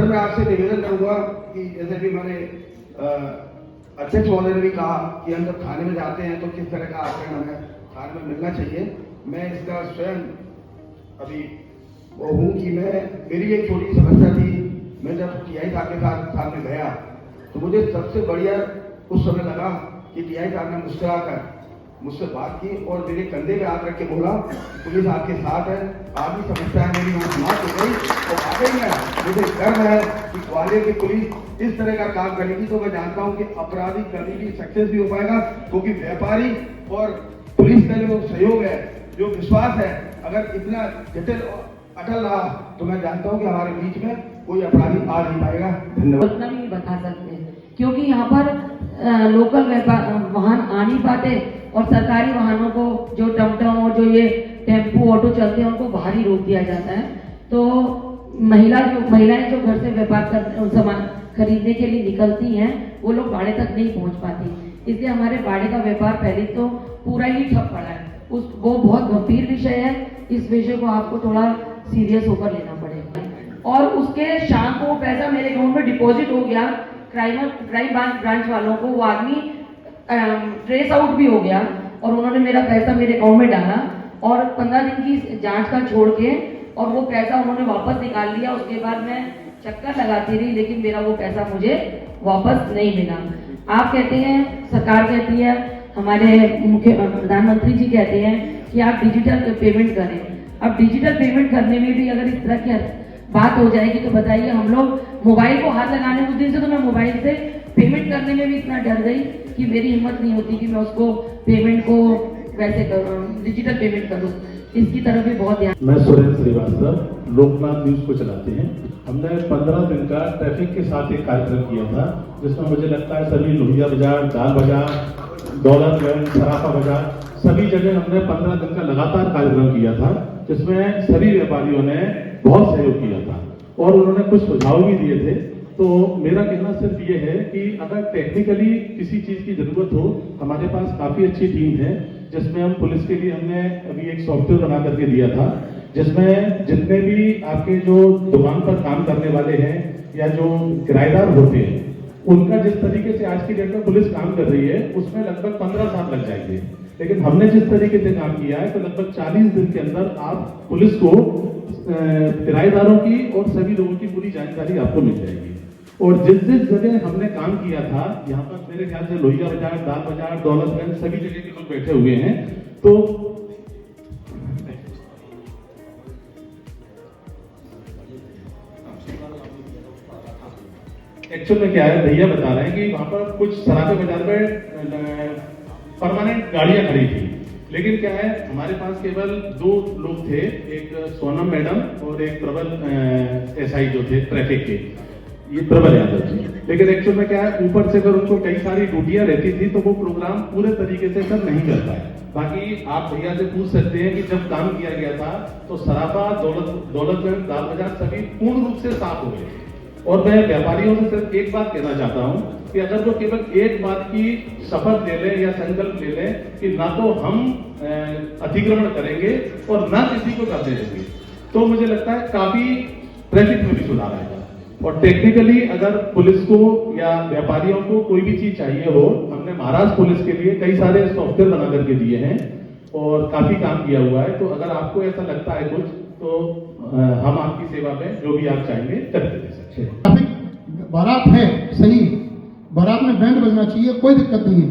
मैं आपसे निवेदन करूंगा कि जैसे भी मैंने अध्यक्ष महोदय ने भी कहा कि हम जब थाने में जाते हैं तो किस तरह का आचरण हमें थाने में मिलना चाहिए। मैं इसका स्वयं अभी वो हूँ कि मेरी एक छोटी समस्या थी। मैं जब टीआई साहब के साथ में गया तो मुझे सबसे बढ़िया उस समय लगा कि टीआई साहब ने मुस्कुराकर मुझसे बात की और मेरे कंधे पे हाथ रख के बोला पुलिस आपके साथ है, आपकी समस्या मेरी वहाँ समाप्त हो गई। और वाकई में मुझे गर्व है कि ग्वालियर की पुलिस इस तरह का काम करेगी। तो मैं जानता हूँ कि अपराधी कभी भी सक्सेस भी हो पाएगा, क्योंकि व्यापारी और पुलिस का जो सहयोग है, जो विश्वास है, अगर इतना जटिल अटल रहा तो मैं जानता हूँ कि हमारे बीच में कोई अपराधी आ नहीं पाएगा। धन्यवाद। उतना भी बता सकते हैं क्योंकि यहाँ पर लोकल वाहन आ नहीं पाते और सरकारी वाहनों को जो टमटम और जो ये टेम्पो ऑटो चलते हैं उनको बाहर ही रोक दिया जाता है। तो महिलाएं जो घर से व्यापार कर सामान खरीदने के लिए निकलती हैं वो लोग बाड़े तक नहीं पहुंच पाती, इसलिए हमारे बाड़े का व्यापार पहले तो पूरा ही ठप पड़ा है। वो बहुत गंभीर विषय है, इस विषय को आपको थोड़ा सीरियस होकर लेना पड़ेगा। और उसके शाम को वो पैसा मेरे अकाउंट में डिपॉजिट हो गया, क्राइम ब्रांच वालों को वो आदमी ट्रेस आउट भी हो गया और उन्होंने मेरा पैसा मेरे अकाउंट में डाला और 15 दिन की जांच का छोड़ के और वो पैसा उन्होंने वापस निकाल लिया। उसके बाद मैं चक्कर लगाती रही लेकिन मेरा वो पैसा मुझे वापस नहीं मिला। आप कहते हैं, सरकार कहती है, हमारे प्रधानमंत्री जी कहते हैं कि आप डिजिटल पेमेंट करें। अब डिजिटल पेमेंट करने में भी अगर इस तरह की बात हो जाएगी तो बताइए, हम लोग मोबाइल को हाथ लगाने, उस दिन से तो मैं मोबाइल से पेमेंट करने में भी इतना डर गई कि मेरी हिम्मत नहीं होती कि मैं उसको पेमेंट को वैसे करूँ, डिजिटल पेमेंट करूँ। इसकी तरफ भी बहुत ध्यान। मैं सुरेंद्र श्रीवास्तव, लोकनाथ न्यूज को चलाते हैं। हमने 15 दिन का ट्रैफिक के साथ एक कार्यक्रम किया था जिसमें मुझे लगता है सभी लोहिया बाजार, दाल बाजार, दौलतगंज, सराफा बाजार, सभी जगह हमने 15 दिन का लगातार कार्यक्रम किया था जिसमें सभी व्यापारियों ने बहुत सहयोग किया था और उन्होंने कुछ सुझाव भी दिए थे। तो मेरा कहना सिर्फ ये है कि अगर टेक्निकली किसी चीज की जरूरत हो, हमारे पास काफी अच्छी टीम है जिसमें हम पुलिस के लिए हमने अभी एक सॉफ्टवेयर बना करके दिया था जिसमें जितने भी आपके जो दुकान पर काम करने वाले हैं या जो किराएदार होते हैं उनका जिस तरीके से आज की डेट में पुलिस काम कर रही है उसमें लगभग 15 साल लग जाएंगे, लेकिन हमने जिस तरीके से काम किया है तो लगभग 40 दिन के अंदर आप पुलिस को किराएदारों की और सभी लोगों की पूरी जानकारी आपको मिल जाएगी। और जिस जगह हमने काम किया था, यहाँ पर मेरे ख्याल से लोहिया बाजार, दाल बाजार, दौलतगंज, सभी जगह के लोग बैठे हुए हैं। तो एक्चुअल में क्या है, भैया बता रहे हैं कि वहां पर कुछ सराफे बाजार में परमानेंट गाड़ियां खड़ी थी, लेकिन क्या है हमारे पास केवल 2 लोग थे, एक सोनम मैडम और एक प्रबल एसआई जो थे ट्रैफिक के, ये प्रबल यादव जी। लेकिन एक्चुअल में क्या है, ऊपर से अगर उनको कई सारी ड्यूटियां रहती थी तो वो प्रोग्राम पूरे तरीके से सर नहीं कर पाए। बाकी आप भैया से पूछ सकते हैं कि जब काम किया गया था तो सराफा, दौलतगंज, दाल बाजार सभी पूर्ण रूप से साफ हो गए। और मैं व्यापारियों से सिर्फ एक बात कहना चाहता हूं कि अगर वो केवल एक बात की शपथ ले लें या संकल्प ले लें कि ना तो हम अतिक्रमण करेंगे और ना किसी को करने देंगे, तो मुझे लगता है काफी ट्रैफिक में भी सुधार आएगा। और टेक्निकली अगर पुलिस को या व्यापारियों को कोई भी चीज चाहिए हो, हमने महाराष्ट्र पुलिस के लिए कई सारे सॉफ्टवेयर बना करके दिए हैं और काफी काम किया हुआ है। तो अगर आपको ऐसा लगता है कुछ तो हम आपकी सेवा में जो भी आप चाहेंगे करके दे सकते हैं। ट्रैफिक बारात है सही, बारात में बैंड बजना चाहिए, कोई दिक्कत नहीं है,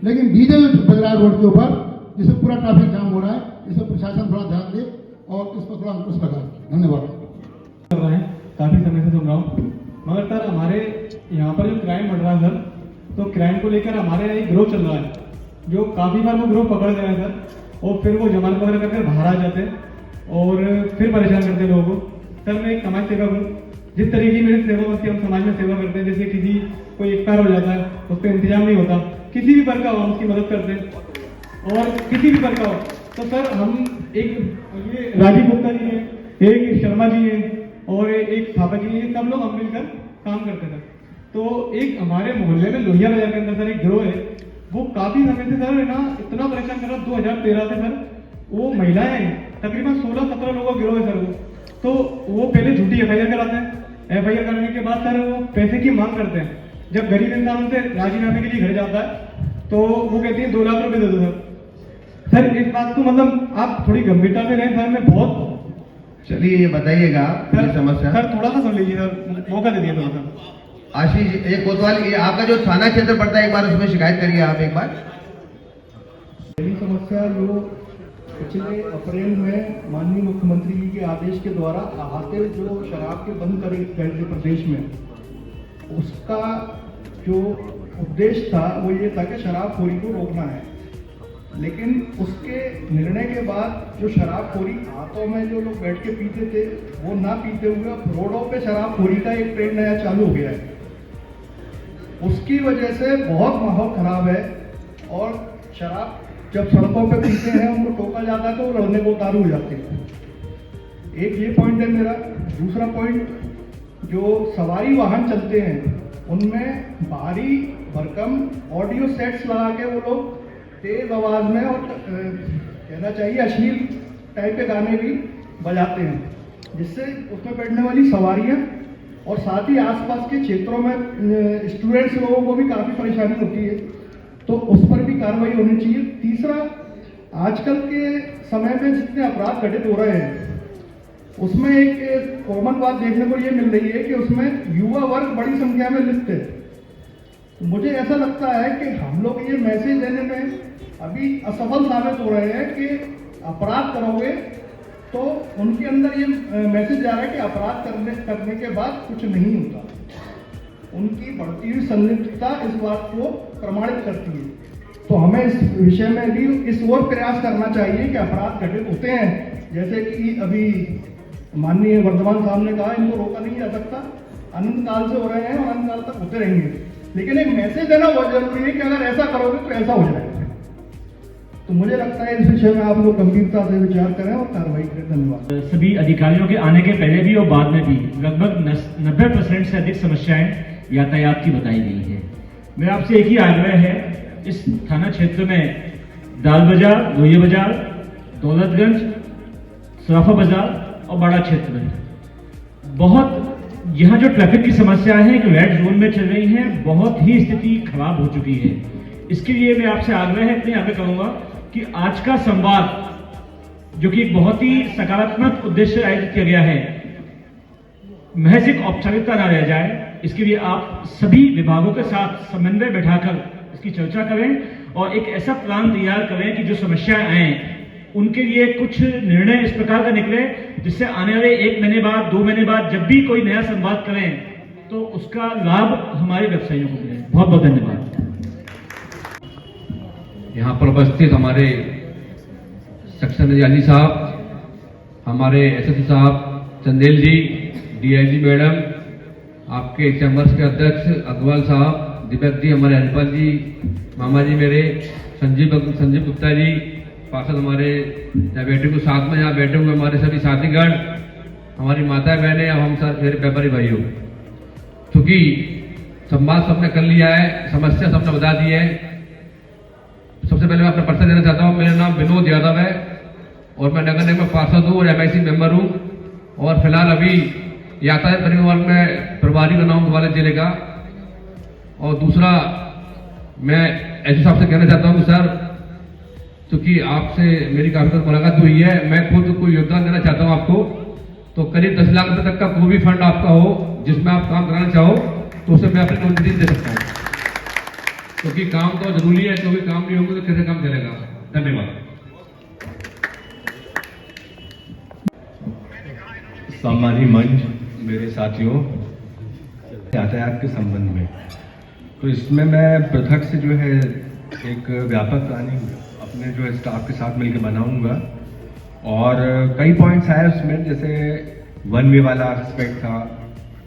लेकिन डीजे बज रहा है रोड के ऊपर जिससे पूरा ट्रैफिक जाम हो रहा है। इसे प्रशासन थोड़ा ध्यान दे और इस पर थोड़ा अंकुश लगा। धन्यवाद। कर रहे हैं, काफी समय से सुन रहा हूँ, मगर सर हमारे यहाँ पर जो क्राइम बढ़ रहा है सर, तो क्राइम को लेकर हमारे यहाँ एक ग्रोह चल रहा है जो काफी बार वो ग्रोह पकड़ गए हैं सर, और फिर वो जमानत वगैरह करके बाहर आ जाते हैं और फिर परेशान करते हैं लोगों को। सर मैं एक समाज सेवक हूँ, जिस तरीके की मेरी सेवा होती है, हम समाज में सेवा करते हैं। जैसे किसी कोई एक्सपायर हो जाता है, उसका इंतजाम नहीं होता, किसी भी वर्ग का हो हम उसकी मदद करते हैं, और किसी भी वर्ग का हो। तो सर हम एक ये राजीव गुप्ता जी हैं, एक शर्मा जी हैं और एक थापा जी हैं, सब लोग हम मिलकर काम करते थे। तो एक हमारे मोहल्ले में लोहिया बाजार के अंदर सर एक गिरोह है, वो काफी समय से सर ना इतना परेशान कर रहा। 2013 से सर वो महिलाएं तकरीबन 16-17 लोगों का गिरोह है सर वो। तो वो पहले झूठी FIR कराते हैं, FIR करने के बाद सर वो पैसे की मांग करते हैं। जब गरीब इंसान उनसे राजीनामे के लिए घर जाता है तो वो कहती है 2 लाख रुपए दे दो सर। इस बात को मतलब आप थोड़ी गंभीरता से लें सर। मैं बहुत चलिए ये बताइएगा ये समस्या। सर थोड़ा सा सुन लीजिए सर, मौका दे दिए थोड़ा सा। आशीष, ये कोतवाल, ये आपका जो थाना क्षेत्र पड़ता है, एक बार उसमें शिकायत करिए आप एक बार। पहली समस्या जो पिछले अप्रैल में माननीय मुख्यमंत्री जी के आदेश के द्वारा आते जो शराब के बंद करे गए थे प्रदेश में, उसका जो उद्देश्य था वो ये था कि शराबखोरी को रोकना है। लेकिन उसके निर्णय के बाद जो शराबखोरी हाथों में जो लोग बैठ के पीते थे वो ना पीते हुए रोडों पे शराबखोरी का एक ट्रेंड नया चालू हो गया है। उसकी वजह से बहुत माहौल खराब है और शराब जब सड़कों पे पीते हैं उनको टोका जाता है तो वो लड़ने को उतारू हो जाते हैं। एक ये पॉइंट है मेरा। दूसरा पॉइंट, जो सवारी वाहन चलते हैं उनमें भारी भरकम ऑडियो सेट्स लगा के वो लोग तेज आवाज में और कहना चाहिए अश्लील टाइप के गाने भी बजाते हैं, जिससे उसमें बैठने वाली सवारियां और साथ ही आसपास के क्षेत्रों में स्टूडेंट्स लोगों को भी काफ़ी परेशानी होती है, तो उस पर भी कार्रवाई होनी चाहिए। तीसरा, आजकल के समय में जितने अपराध घटित हो रहे हैं उसमें एक कॉमन बात देखने को ये मिल रही है कि उसमें युवा वर्ग बड़ी संख्या में लिप्त है। मुझे ऐसा लगता है कि हम लोग ये मैसेज देने में अभी असफल साबित हो रहे हैं कि अपराध करोगे तो उनके अंदर ये मैसेज जा रहा है कि अपराध करने के बाद कुछ नहीं होता। उनकी बढ़ती हुई संलिप्तता इस बात को प्रमाणित करती है। तो हमें इस विषय में भी इस ओर प्रयास करना चाहिए कि अपराध घटित होते हैं, जैसे कि अभी माननीय वर्धमान साहब ने कहा, इनको रोका नहीं जा सकता, अनंत काल से हो रहे हैं और अनंत काल तक होते रहेंगे। लेकिन एक मैसेज देना बहुत जरूरी है कि अगर ऐसा करोगे तो ऐसा हो जाएगा। तो मुझे लगता है इस विषय में आप लोग गंभीरता से विचार करें और कार्रवाई करें। धन्यवाद। सभी अधिकारियों के आने के पहले भी और बाद में भी लगभग 90% से अधिक समस्याएं यातायात की बताई गई है। मेरा आपसे एक ही आग्रह है, इस थाना क्षेत्र में दाल बाजार, लोहिया बाजार, दौलतगंज, सराफा बाजार और बड़ा क्षेत्र में बहुत यहाँ जो ट्रैफिक की समस्या है कि रेड जोन में चल रही है, बहुत ही स्थिति खराब हो चुकी है। इसके लिए मैं आपसे इतने आग्रह करूंगा कि आज का संवाद जो कि एक बहुत ही सकारात्मक उद्देश्य आयोजित किया गया है, महज एक औपचारिकता ना रह जाए। इसके लिए आप सभी विभागों के साथ समन्वय बैठाकर इसकी चर्चा करें और एक ऐसा प्लान तैयार करें कि जो समस्याएं आए उनके लिए कुछ निर्णय इस प्रकार का निकले जिससे आने वाले 1 महीने बाद, 2 महीने बाद जब भी कोई नया संवाद करें तो उसका लाभ हमारे व्यवसायियों को मिले। बहुत बहुत धन्यवाद। यहाँ पर उपस्थित हमारे सेक्शन अधिकारी साहब, हमारे SSP साहब चंदेल जी, DIG मैडम, आपके चैम्बर्स के अध्यक्ष अग्रवाल साहब, दीपक जी, हमारे हरिपाल जी, मामा जी मेरे, संजीव गुप्ता जी, पार्षद हमारे यहाँ बैठे हुए, साथ में यहाँ बैठे हुए हमारे सभी साथीगण, हमारी माताएं बहनें, हम सब मेरे व्यापारी भाइयों, क्योंकि संवाद सबने कर लिया है, समस्या सबने बता दी है। सबसे पहले मैं अपना परिचय देना चाहता हूँ। मेरा नाम विनोद यादव है और मैं नगर निगम में पार्षद हूँ और MIC मेंबर हूँ और फिलहाल अभी यातायात परिवहन में प्रभारी बना हूँ ग्वालियर जिले का। और दूसरा, मैं ऐसे साहब से कहना चाहता हूँ कि सर, क्योंकि आपसे मेरी काफी तक मुलाकात हुई है, मैं खुद कोई योगदान देना चाहता हूँ आपको। तो करीब 10 लाख रुपए तक का कोई भी फंड आपका हो जिसमें आप काम कराना चाहो तो उसे मैं अपनी नौकरी दे सकता हूँ, क्योंकि काम तो जरूरी है, क्योंकि काम नहीं होगा तो कैसे काम चलेगा। धन्यवाद। सम्मानीय मंच, मेरे साथियों, यातायात के संबंध में तो इसमें मैं पृथक से जो है एक व्यापक प्लानिंग अपने जो है स्टाफ के साथ मिलकर बनाऊंगा और कई पॉइंट्स आए उसमें, जैसे वन वे वाला एस्पेक्ट था,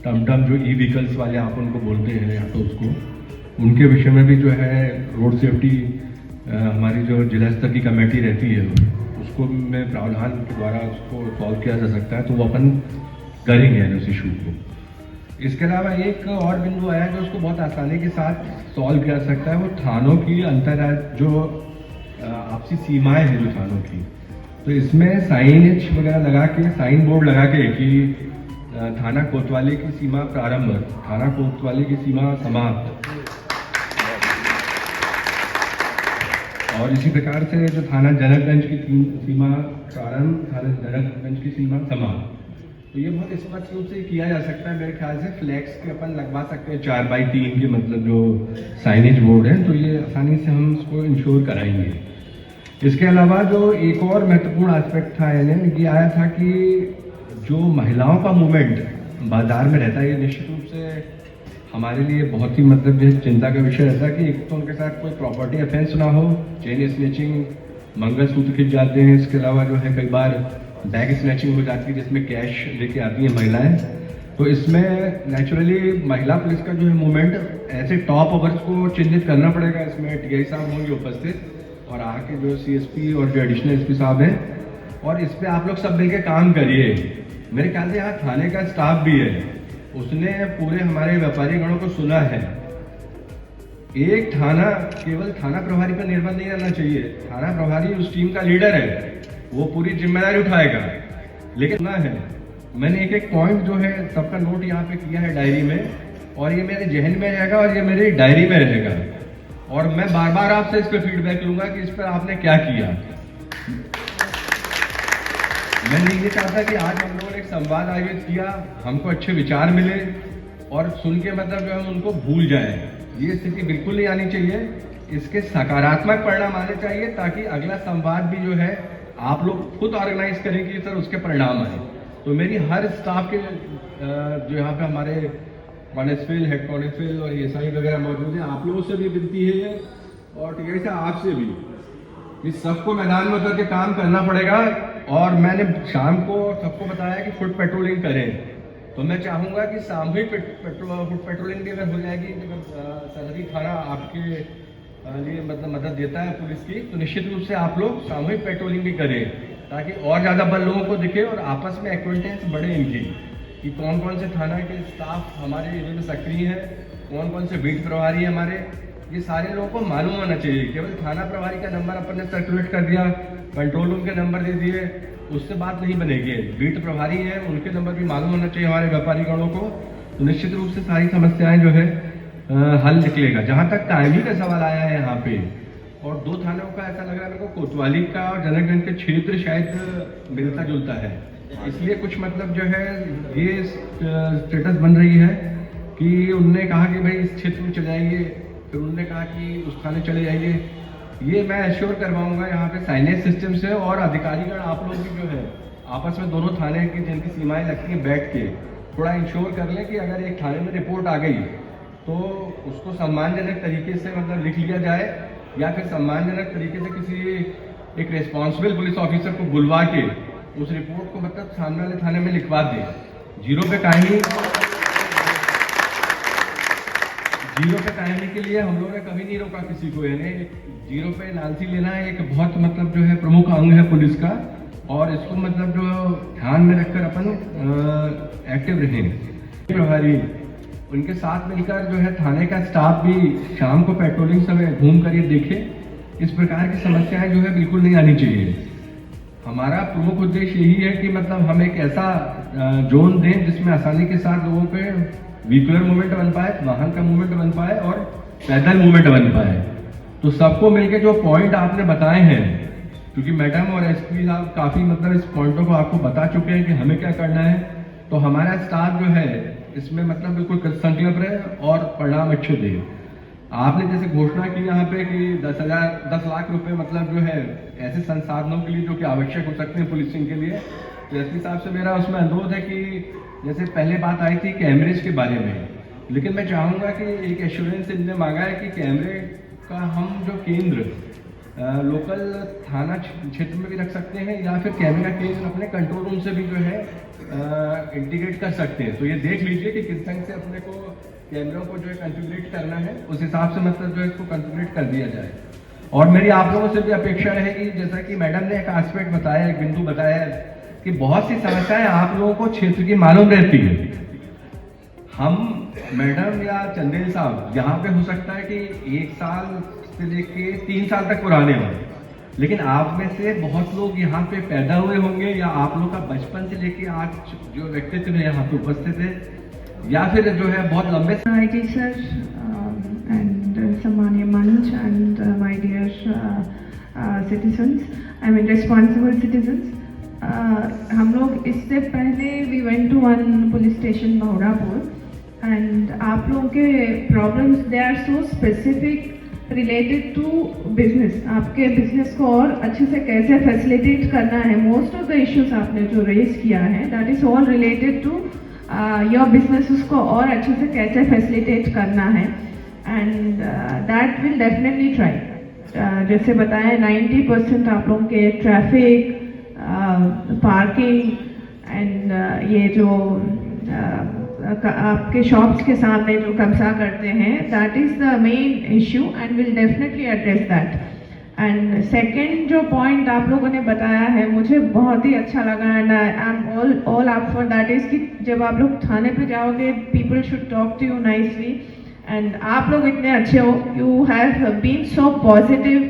टमटम जो ई-व्हीकल्स वाले आप उनको बोलते हैं या तो उसको, उनके विषय में भी जो है रोड सेफ्टी हमारी जो जिला स्तर की कमेटी रहती है उसको में प्रावधान के द्वारा उसको सॉल्व किया जा सकता है, तो वो अपन करेंगे उस इशू को। इसके अलावा एक और बिंदु आया जो उसको बहुत आसानी के साथ सॉल्व किया जा सकता है, वो थानों की जो आपसी सीमाएं हैं जो थानों की, तो इसमें साइनेज वगैरह लगा के, साइन बोर्ड लगा के कि थाना कोतवाली की सीमा प्रारंभ, थाना कोतवाली की सीमा समाप्त, और इसी प्रकार से जो थाना जनकगंज की सीमा प्रारंभ, थाना जनकगंज की सीमा समाप्त। तो ये बहुत स्पष्ट रूप से किया जा सकता है। मेरे ख्याल से फ्लैक्स के अपन लगवा सकते हैं 4x3 के, मतलब जो साइनेज बोर्ड है, तो ये आसानी से हम इसको इंश्योर कराएंगे। इसके अलावा जो एक और महत्वपूर्ण एस्पेक्ट था ये आया था कि जो महिलाओं का मूवमेंट बाजार में रहता है, ये निश्चित रूप से हमारे लिए बहुत ही मतलब जो चिंता का विषय रहता है कि एक तो उनके साथ कोई प्रॉपर्टी ऑफेंस ना हो, चेन स्नैचिंग, मंगलसूत्र खिंच जाते हैं, इसके अलावा जो है कई बार बैग स्नैचिंग हो जाती है जिसमें कैश लेके आती हैं महिलाएं। तो इसमें नेचुरली महिला पुलिस का जो है मूवमेंट ऐसे टॉप ओवर्स को चिन्हित करना पड़ेगा। इसमें टीआई साहब होंगे उपस्थित और आके जो सीएसपी और जो एडिशनल एसपी साहब हैं, और इस पर आप लोग सब मिलकर काम करिए। मेरे ख्याल से यहाँ थाने का स्टाफ भी है, उसने पूरे हमारे व्यापारी गणों को सुना है। एक थाना केवल थाना प्रभारी पर निर्भर नहीं रहना चाहिए, थाना प्रभारी उस टीम का लीडर है, वो पूरी जिम्मेदारी उठाएगा। लेकिन सुना है मैंने एक पॉइंट जो है सबका नोट यहाँ पे किया है डायरी में, और ये मेरे जहन में रहेगा और ये मेरी डायरी में रहेगा, और मैं बार बार आपसे इस पर फीडबैक लूंगा कि इस पर आपने क्या किया। मैं ये चाहता कि आज हम लोगों ने एक संवाद आयोजित किया, हमको अच्छे विचार मिले, और सुन के मतलब जो है उनको भूल जाए, ये स्थिति बिल्कुल नहीं आनी चाहिए। इसके सकारात्मक परिणाम आने चाहिए ताकि अगला संवाद भी जो है आप लोग खुद ऑर्गेनाइज करें कि सर उसके परिणाम आए। तो मेरी हर स्टाफ के जो यहाँ पे हमारे कॉन्स्टेबल, हेड कॉन्स्टेबल और एएसआई वगैरह मौजूद हैं, आप लोगों से भी विनती है और टीआई साहब आपसे भी कि सबको मैदान में उतर के काम करना पड़ेगा। और मैंने शाम को सबको बताया कि फुट पेट्रोलिंग करें, तो मैं चाहूँगा कि सामूहिक फुट पेट्रोलिंग भी अगर हो जाएगी, अगर सरहदी थाना आपके लिए मतलब मदद देता है पुलिस की, तो निश्चित रूप से आप लोग सामूहिक पेट्रोलिंग भी करें ताकि और ज़्यादा बल लोगों को दिखे और आपस में एक्वेंटेंस बढ़े इनकी, कि कौन कौन से थाना के स्टाफ हमारे एरिया में सक्रिय है, कौन कौन से बीट प्रभारी है हमारे, ये सारे लोगों को मालूम होना चाहिए। केवल थाना प्रभारी का नंबर अपन ने सर्कुलेट कर दिया, कंट्रोल रूम के नंबर दे दिए, उससे बात नहीं बनेगी। बीट प्रभारी हैं, उनके नंबर भी मालूम होना चाहिए हमारे व्यापारी गणों को, तो निश्चित रूप से सारी समस्याएं जो है हल निकलेगा। जहां तक कायमी का सवाल आया है यहाँ पे, और दो थानों का ऐसा लग रहा है मेरे को, कोतवाली का और जनकगंज के क्षेत्र शायद मिलता जुलता है, इसलिए कुछ मतलब जो है ये स्टेटस बन रही है कि उनने कहा कि भाई इस क्षेत्र में चले जाइए, फिर उन्होंने कहा कि उस थाने चले जाइए। ये मैं एश्योर करवाऊंगा यहाँ पे साइनेज सिस्टम से, और अधिकारीगण आप लोग भी जो है आपस में दोनों थाने की जिनकी सीमाएं लगती हैं बैठ के थोड़ा इंश्योर कर लें कि अगर एक थाने में रिपोर्ट आ गई तो उसको सम्मानजनक तरीके से मतलब लिख लिया जाए, या फिर सम्मानजनक तरीके से किसी एक रिस्पॉन्सिबल पुलिस ऑफिसर को बुलवा के उस रिपोर्ट को मतलब सामने वाले थाने में लिखवा दे। जीरो पे कायमी के लिए हम लोगों ने कभी नहीं रोका किसी को, यानी जीरो पे नांसी लेना एक बहुत मतलब जो है प्रमुख अंग है पुलिस का, और इसको मतलब जो ध्यान में रखकर अपन एक्टिव रहें। प्रभारी उनके साथ मिलकर जो है थाने का स्टाफ भी शाम को पेट्रोलिंग समय घूम कर ये देखे, इस प्रकार की समस्याएं जो है बिल्कुल नहीं आनी चाहिए। हमारा प्रमुख उद्देश्य यही है कि मतलब हम एक ऐसा जोन दें जिसमें आसानी के साथ लोगों पे व्हीकुलर मूवमेंट बन पाए, वाहन का मूवमेंट बन पाए और पैदल मूवमेंट बन पाए। तो सबको मिलकर जो पॉइंट आपने बताए हैं, क्योंकि मैडम और एसपी साहब काफी मतलब इस पॉइंटों को आपको बता चुके हैं कि हमें क्या करना है, तो हमारा स्टाफ जो है इसमें मतलब बिल्कुल संकल्प रहे और परिणाम अच्छे दे। आपने जैसे घोषणा की यहाँ पे कि 10 लाख रुपए मतलब जो है ऐसे संसाधनों के लिए जो कि आवश्यक हो सकते हैं पुलिसिंग के लिए, तो एसपी साहब से मेरा उसमें अनुरोध है कि जैसे पहले बात आई थी कैमरेज के बारे में, लेकिन मैं चाहूँगा कि एक एश्योरेंस इनने मांगा है कि कैमरे का हम जो केंद्र लोकल थाना क्षेत्र में भी रख सकते हैं, या फिर कैमरा केंद्र अपने कंट्रोल रूम से भी जो है इंटीग्रेट कर सकते हैं। तो ये देख लीजिए कि किस ढंग से अपने को कैमरों को जो है कॉन्फ़िगरेट करना है, उस हिसाब से मतलब जो है इसको कॉन्फ़िगरेट कर दिया जाए। और मेरी आप लोगों से भी अपेक्षा रहेगी, जैसा कि मैडम ने एक एस्पेक्ट बताया, एक बिंदु बताया कि बहुत सी समस्याएं आप लोगों को क्षेत्र की मालूम रहती है। हम मैडम या चंदेल साहब यहाँ पे हो सकता है कि 1 साल से लेके 3 साल तक पुराने हों, लेकिन आप में से बहुत लोग यहाँ पे पैदा हुए होंगे या आप लोग का बचपन से लेके आज जो व्यक्तित्व है यहाँ पे उपस्थित है, या फिर जो है बहुत लंबे IT sir and Sammaniya Manch and my dear citizens, I mean responsible citizens. हम लोग इससे पहले we went to one police station Bahudapur and आप लोगों के problems they are so specific related to business. आपके business को और अच्छे से कैसे facilitate करना है. Most of the issues आपने जो raise किया है that is all related to your businesses को और अच्छे से कैसे facilitate करना है and that will definitely try. जैसे बताया 90% आप लोगों के ट्रैफिक पार्किंग एंड ये जो आपके शॉप्स के सामने जो कब्जा करते हैं that is the main issue and will definitely address that. And second जो पॉइंट आप लोगों ने बताया है मुझे बहुत ही अच्छा लगा and I am all up for that is कि जब आप लोग थाने पे जाओगे people should talk to you nicely. And आप लोग इतने अच्छे हो, you have been so positive,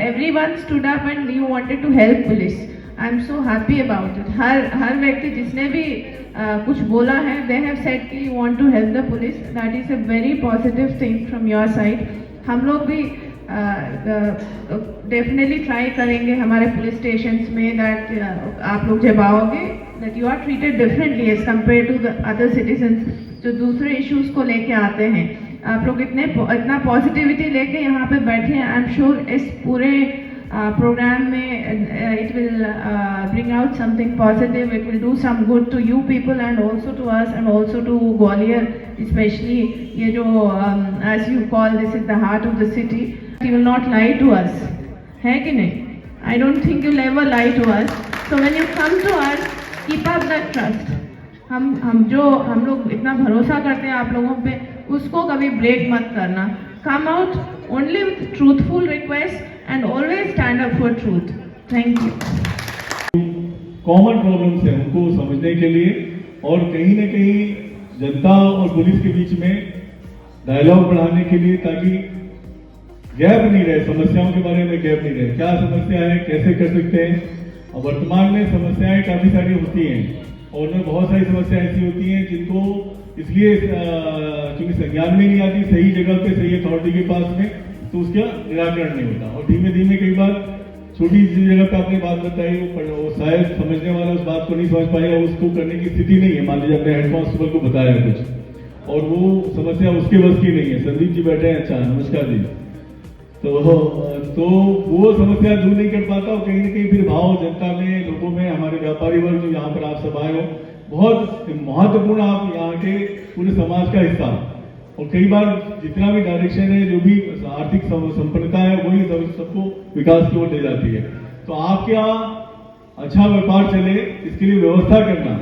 everyone stood up and you wanted to help police. I am so happy about it. हर व्यक्ति जिसने भी कुछ बोला है दे हैव सेड कि you want to help the police. That is a very positive thing from your side. हम लोग भी डेफिनेटली ट्राई करेंगे हमारे पुलिस स्टेशंस में दैट आप लोग जब आओगे that you are treated differently as compare to the other citizens जो दूसरे इश्यूज़ को लेके आते हैं. आप लोग इतना पॉजिटिविटी लेके यहाँ पे बैठे हैं. आई एम श्योर इस पूरे प्रोग्राम में it will bring out something positive. It will do some good to you people and also to us and also to Gwalior specially. ये जो as you call this is the heart of the city. You will not lie to us, है कि नहीं? I don't think you ever lie to us. So when you come to us keep up that trust. हम लोग इतना भरोसा करते हैं आप लोगों पे, उसको कभी ब्रेक मत करना. Come out only with truthful request and always stand up for truth. Thank you. Common problems है उनको समझने के लिए और कहीं ना कहीं जनता और पुलिस के बीच में डायलॉग बढ़ाने के लिए, ताकि गैप नहीं रहे, समस्याओं के बारे में गैप नहीं रहे. क्या समस्या है, कैसे कर सकते हैं. और वर्तमान में समस्याएं काफी सारी होती हैं और उनमें बहुत सारी समस्याएं ऐसी होती हैं जिनको इसलिए क्योंकि संज्ञान में नहीं आती सही जगह पे सही अथॉरिटी के पास में, तो उसका निराकरण नहीं होता. और धीमे धीमे कई बार छोटी सी जगह पे आपने बात बताई वो शायद समझने वाला उस बात को नहीं समझ पाएगा, उसको करने की स्थिति नहीं है. मान लीजिए अपने हेड कांस्टेबल को बताया कुछ और वो समस्या उसके बस की नहीं है. संदीप जी बैठे हैं, अच्छा नमस्कार जी. तो वो समस्या दूर नहीं कर पाता और कहीं ना कहीं फिर भाव जनता में, लोगों में, हमारे व्यापारी वर्ग जो यहाँ पर आप सब आए हो, बहुत महत्वपूर्ण आप यहाँ के पूरे समाज का हिस्सा. और कई बार जितना भी डायरेक्शन है, जो भी आर्थिक संपन्नता है, वही सबको विकास की ओर ले जाती है. तो आपके यहाँ अच्छा व्यापार चले इसके लिए व्यवस्था करना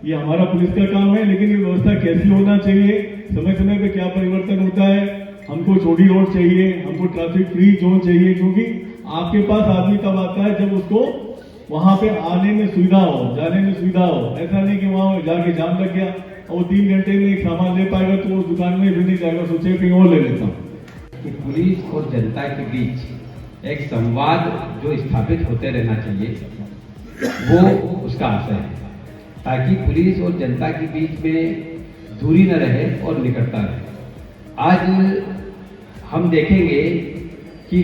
ये हमारा पुलिस का काम है. लेकिन ये व्यवस्था कैसी होना चाहिए, समय समय पे क्या परिवर्तन होता है. हमको चौड़ी रोड चाहिए, हमको ट्रैफिक फ्री जोन चाहिए, क्योंकि आपके पास आदमी तब आता है जब उसको वहां पे आने में सुविधा हो, जाने में सुविधा हो. ऐसा नहीं कि वहां जाके जाम लग गया और 3 घंटे में एक सामान ले पाएगा तो वो दुकान में भी नहीं जाएगा, सोचे कहीं और ले लेता हूँ. कि पुलिस और जनता के बीच एक संवाद जो स्थापित होते रहना चाहिए, वो उसका आशय है, ताकि पुलिस और जनता के बीच में दूरी न रहे और निकटता रहे. आज हम देखेंगे कि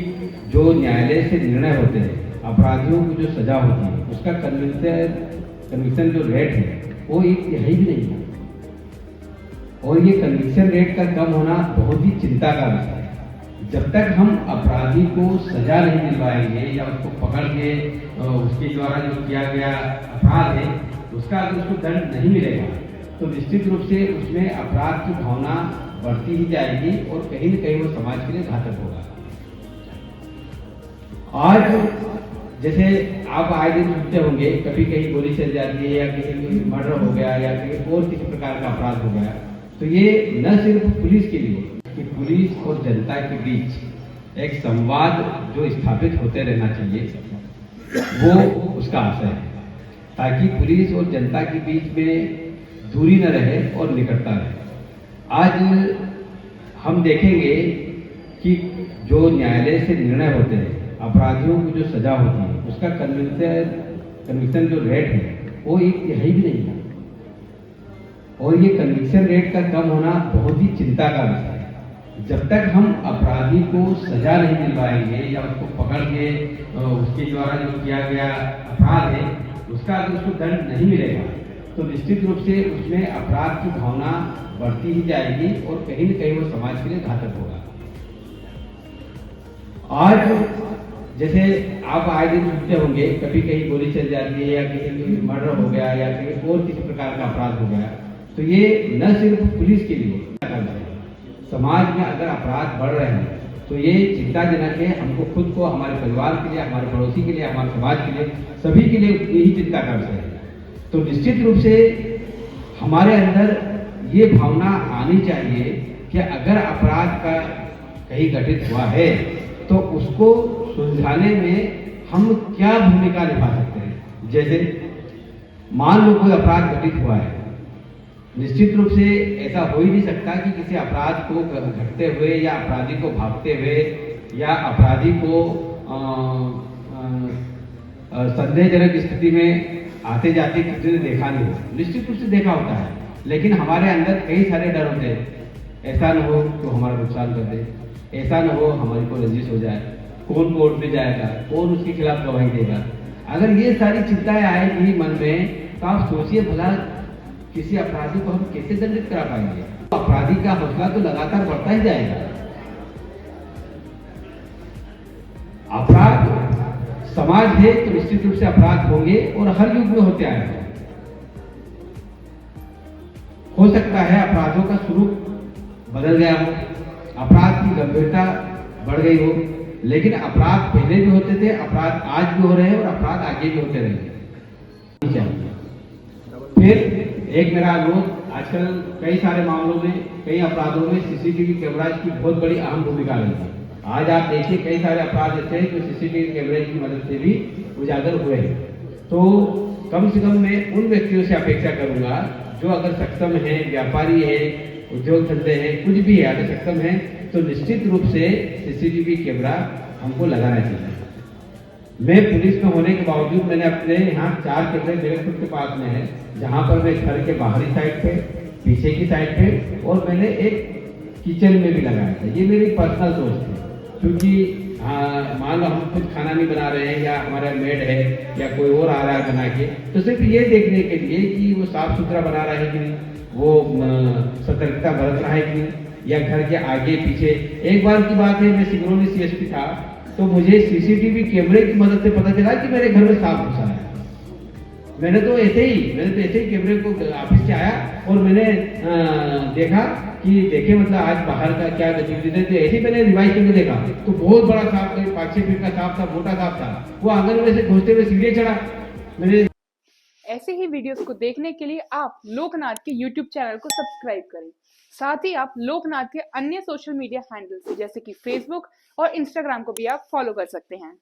जो न्यायालय से निर्णय होते हैं, अपराधियों को जो सजा होती है, उसका कन्विक्शन जो रेट है वो 1/3 भी नहीं है. और ये कन्विक्शन रेट का कम होना बहुत ही चिंता का विषय है. जब तक हम अपराधी को सजा नहीं दिलवाएंगे या उसको पकड़ के उसके द्वारा जो किया गया अपराध है उसका अगर उसको दंड नहीं मिलेगा तो निश्चित रूप से उसमें अपराध की भावना बढ़ती ही जाएगी और कहीं न कहीं वो समाज के लिए घातक होगा. आज जैसे आप आए दिन सुनते होंगे, कभी कहीं गोली चल जाती है या कहीं मर्डर हो गया या कहीं और किसी प्रकार का अपराध हो गया, तो ये न सिर्फ पुलिस के लिए कि पुलिस और जनता के बीच एक संवाद जो स्थापित होते रहना चाहिए, वो उसका आशय है, ताकि पुलिस और जनता के बीच में दूरी न रहे और निकटता रहे. आज हम देखेंगे कि जो न्यायालय से निर्णय होते हैं, अपराधियों की जो सजा होती है उसका कन्विक्शन जो रेट है वो 1/3 भी नहीं है। और ये कन्विक्शन रेट का कम होना बहुत ही चिंता का विषय है। जब तक हम अपराधी को सजा नहीं दिलवाएंगे या उसको पकड़ के उसके द्वारा जो किया गया अपराध है उसका अगर उसको दंड नहीं मिलेगा तो निश्चित रूप से उसमें अपराध की भावना बढ़ती ही जाएगी और कहीं न कहीं वो समाज के लिए घातक होगा। आज जैसे आप आए दिन सुनते होंगे कभी कहीं गोली चल जाती है या किसी को मर्डर हो गया या कहीं और किसी प्रकार का अपराध हो गया, तो ये न सिर्फ पुलिस के लिए समाज में अगर अपराध बढ़ रहे हैं तो ये चिंताजनक है। हमको खुद को, हमारे परिवार के लिए, हमारे पड़ोसी के लिए, हमारे समाज के लिए, सभी के लिए यही चिंता का विषय है। तो निश्चित रूप से हमारे अंदर ये भावना आनी चाहिए कि अगर अपराध का कहीं घटित हुआ है तो उसको सुलझाने में हम क्या भूमिका निभा सकते हैं। जैसे मान लो कोई अपराध घटित हुआ है, निश्चित रूप से ऐसा हो ही नहीं सकता कि किसी अपराध को घटते हुए या अपराधी को भागते हुए या अपराधी को संदेहजनक स्थिति में आते जाते किसी ने देखा नहीं हो। निश्चित रूप से देखा होता है, लेकिन हमारे अंदर कई सारे डर होते हैं। ऐसा न हो तो हमारा नुकसान कर दे, ऐसा न हो हमारी को रंजिश हो जाए, कौन कोर्ट में जाएगा, कौन उसके खिलाफ गवाही देगा। अगर ये सारी चिंताएं आएगी मन में तो आप सोचिए भला किसी अपराधी को हम कैसे दंडित करा पाएंगे। अपराधी का हौसला तो लगातार बढ़ता ही जाएगा। अपराध समाज है तो निश्चित रूप से अपराध होंगे और हर युग में होते आए हैं। हो सकता है अपराधों का स्वरूप बदल गया हो, अपराध की गंभीरता बढ़ गई हो, लेकिन अपराध पहले भी होते थे, अपराध आज भी हो रहे हैं और अपराध आगे भी होते रहेंगे। फिर एक मेरा अनुरोध, आजकल कई सारे मामलों में, कई अपराधों में सीसीटीवी कैमरा की बहुत बड़ी अहम भूमिका रहती है। आज आप देखिए कई सारे अपराध ऐसे हैं जो सीसीटीवी कैमरे की मदद से भी उजागर हुए हैं। तो कम से कम मैं उन व्यक्तियों से अपेक्षा करूंगा जो अगर सक्षम है, व्यापारी है, उद्योग धंधे हैं, कुछ भी है, अगर सक्षम है तो निश्चित रूप से सीसीटीवी कैमरा हमको लगाना चाहिए। मैं पुलिस में होने के बावजूद मैंने अपने यहाँ 4 कैमरे मेरे खुद के पास में है, जहाँ पर मैं घर के बाहरी साइड पे, पीछे की साइड पे और मैंने एक किचन में भी लगाया था। ये मेरी पर्सनल सोच थी, क्योंकि मान लो हम खुद खाना नहीं बना रहे हैं या हमारा मेड है या कोई और आ रहा है बना के, तो सिर्फ ये देखने के लिए कि वो साफ सुथरा बना रहा है कि नहीं, वो सतर्कता बरत रहा है कि नहीं, या घर के आगे पीछे। एक बार की बात है, मैं सिंगरौली CSP था तो मुझे सीसीटीवी कैमरे की मदद से पता चला कि मेरे घर में सांप घुसा है। मैंने तो ऐसे ही कैमरे को ऑफिस से आया और मैंने देखा कि देखे मतलब आज बाहर का क्या गतिविधि थी। तो ऐसे ही मैंने रिवाइज करके देखा तो बहुत बड़ा सांप, 5-6 फीट का सांप था, मोटा सांप था। वो आंगन में से घुसते हुए सीढ़ी चढ़ा। मैंने ऐसे ही वीडियोस को देखने के लिए आप लोकनाथ के YouTube चैनल को सब्सक्राइब करें। साथ ही आप लोकनाथ के अन्य सोशल मीडिया हैंडल्स जैसे कि Facebook और Instagram को भी आप फॉलो कर सकते हैं।